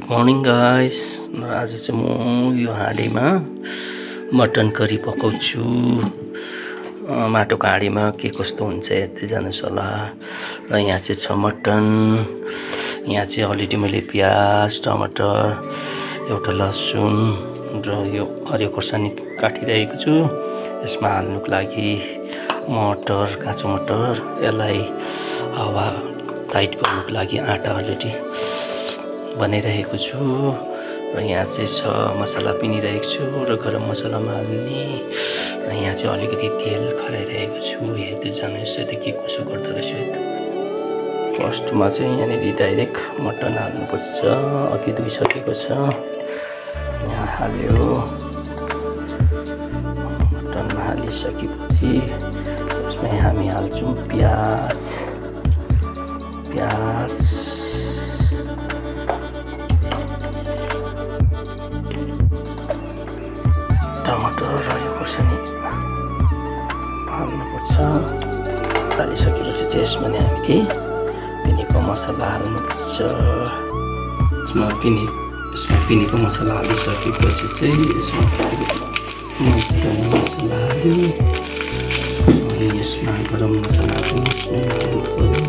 Good morning guys. आज चाहिँ म यो हाँडीमा मटन करी पकाउँछु। माटोको हाँडीमा के कस्तो हुन्छ हेर्दै जानुहोस् होला। र यहाँ चाहिँ छ मटन। यहाँ चाहिँ अलरेडी मैले प्याज, टमाटर, एउटा लसुन र यो हरियो खोर्सानी काटिरहेको छु। यसमा हाल्नुको लागि मटर, काँचो मटर, यसलाई हावा टाइट गर्नुको लागि आँटा अलरेडी बनाइरहेको छु। र यहाँ चाहिँ छ मसला पिनिरहेको छु र गरम मसलामा हाल्ने। र यहाँ चाहिँ अलिकति तेल खराइरहेको छु। हेर्दै जानुहोस् यता के कसो गर्दो रहेछ। फर्स्टमा चाहिँ यहाँनिर डाइरेक्ट मटन हाल्नुपर्छ। अघि धोइसकेको छ, यहाँ हाल्यो। मटनमा हालिसकेपछि यसमा हामी हाल्छौँ प्याज, टमाटर र यो खोर्सानी हाल्नुपर्छ। हालिसकेपछि चाहिँ यसमा हामी केही पिनेको मसला हाल्नुपर्छ। यसमा पिनेको मसला हालिसकेपछि चाहिँ यसमा मटन मसला हाल्यो। अनि यसमा गरम मसला पनि हाल्नुपर्यो।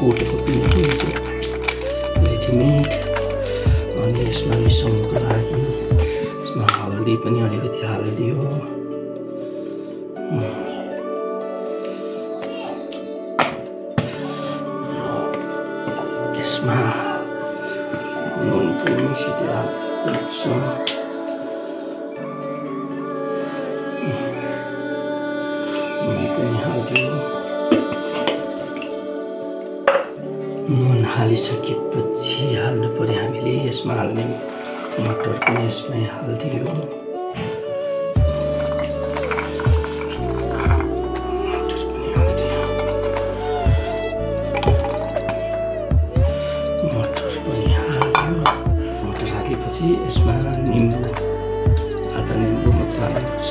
गोटेको पिनेको हुन्छ रेडिमेड। अनि यसमा मिसाउनुको लागि यसमा हल्दी पनि अलिकति हालिदियो। यसमा नुन पनि मिसिदिएर हाल्नुपर्छ। नुन पनि हालिदियो। नुन हालिसकेपछि हाल्नु पर्यो हामीले यसमा हाल्ने मटर पनि यसमै हालिदियो। मटर पनि हाल्यो। मटर हालेपछि यसमा निम्बु, आधा निम्बु मात्र हाल्नुपर्छ।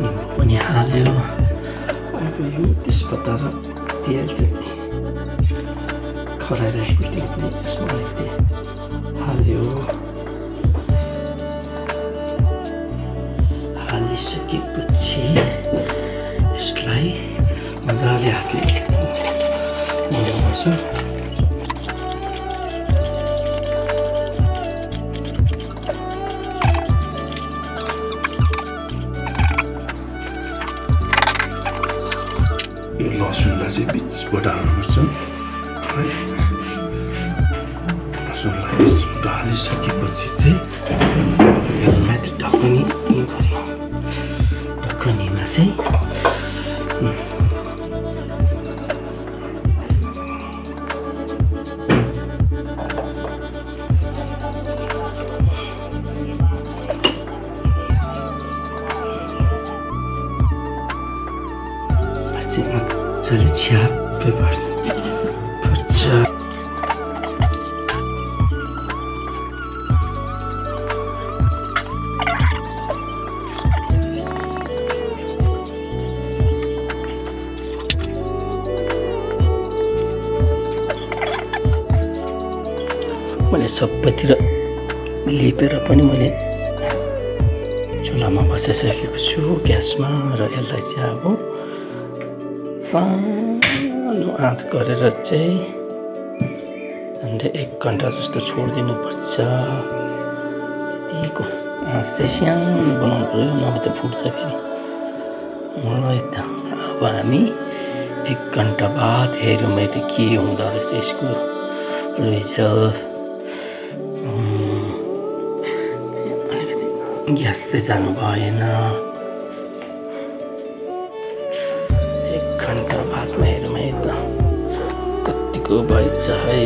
निम्बु पनि हाल्यो। अब यो तेजपत्ता र तेल चाहिँ खराइरहेको तेल पनि यसमा अलिकति हाल्यो। हालिसकेपछि यसलाई मजाले हातले मिलाउनुपर्छ। यो लसुनलाई चाहिँ बिचबाट हाल्नुपर्छ है। लसुनलाई बिचबाट हालिसकेपछि चाहिँ यसलाई ढकनी गऱ्यो। ढकनीमा चाहिँ मजाले छ्याप्पै पर्छ। मैले सबैतिर लिपेर पनि मैले चुलामा बसाइसकेको छु ग्यासमा। र यसलाई चाहिँ अब सानो आँच गरेर चाहिँ झन्डै 1 घन्टा जस्तो छोडिदिनुपर्छ। यतिको आँच चाहिँ सानो बनाउनु पर्यो, नभए त फुट्छ फेरि। ल त अब हामी 1 घन्टा बाद हेरौँ त के हुँदो रहेछ यसको रिजल्ट। ग्यास चाहिँ जानु भएन। 1 घन्टा बादमा हेरौँ है त कतिको भएछ है।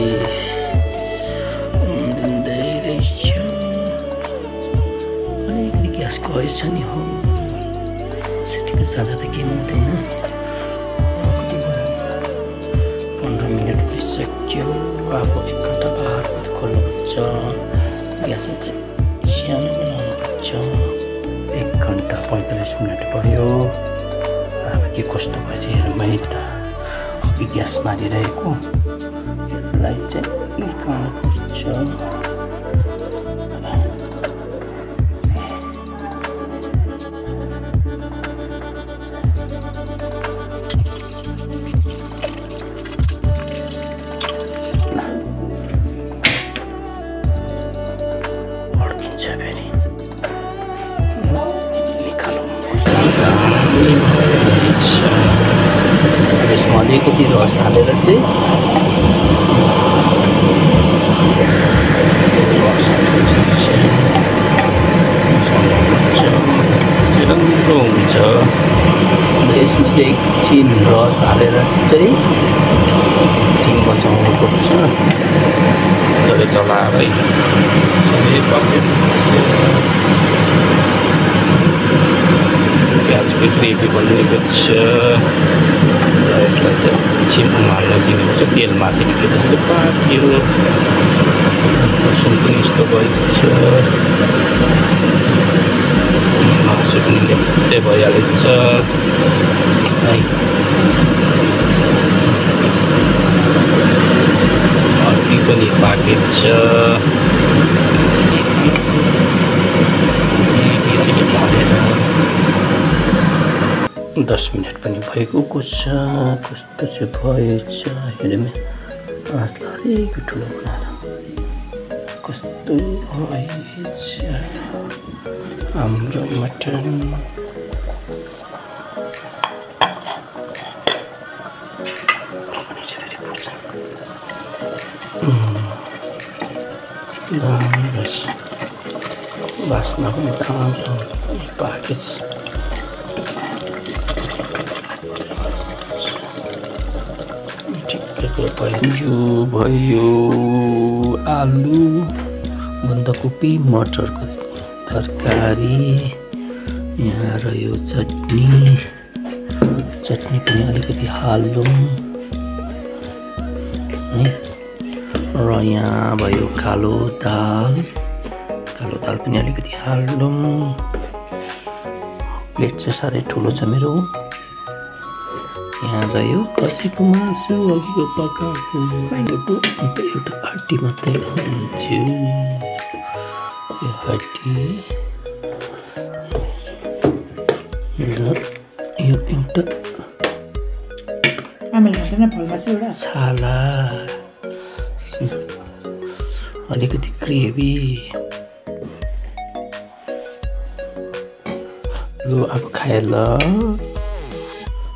अलिकति ग्यास गएछ नि हो। जाँदा त केही हुँदैन। 15 मिनट भइसक्यो। अब 1 घन्टा बाद खोल्नुपर्छ। ग्यास चाहिँ सानो बनाउनुपर्छ। 1 घन्टा 45 मिनट भयो। अब के कस्तो भएछ हेरौँ है त। अघि ग्यास मारिरहेको यसलाई चाहिँ निकाल्नुपर्छ। यसमा अलिकति रस हालेर चाहिँ राम्रो हुन्छ। यसमा चाहिँ एकछिन रस हालेर चाहिँ एकछिन बसाउनुपर्छ। चलाएरै प्याजको ग्रेभी बनिएको छ र यसलाई चाहिँ एकछिन उमाल्न दिनुपर्छ। तेल माथिदेखि त्यसले पाक्यो। लसुन पनि यस्तो भएको छ। मासु पनि लेप्टे भइहालेको छ है। हर्दी पनि पाकेको छ। 10 मिनट पनि भइगएको छ। कस्तो चाहिँ भएछ हेरौँ। अलिक ठुलो बनाएर कस्तो भएछ हाम्रो मटन। बास्ना पनि राम्रो पाकेछ। यो भयो आलु बन्दाकोपी मटरको तरकारी। यहाँ रह्यो चटनी पनि अलिकति हालौँ है। र यहाँ भयो कालो दाल पनि अलिकति हालौँ। प्लेट चाहिँ साह्रै ठुलो छ मेरो। यहाँ रह्यो खसीको मासु अघिको पकाएको। एउटा हड्डी मात्रै खान्छु। यो हड्डी र यो एउटा छाला अलिकति ग्रेभी। लु अब खाए ल।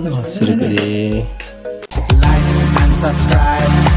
Like and subscribe.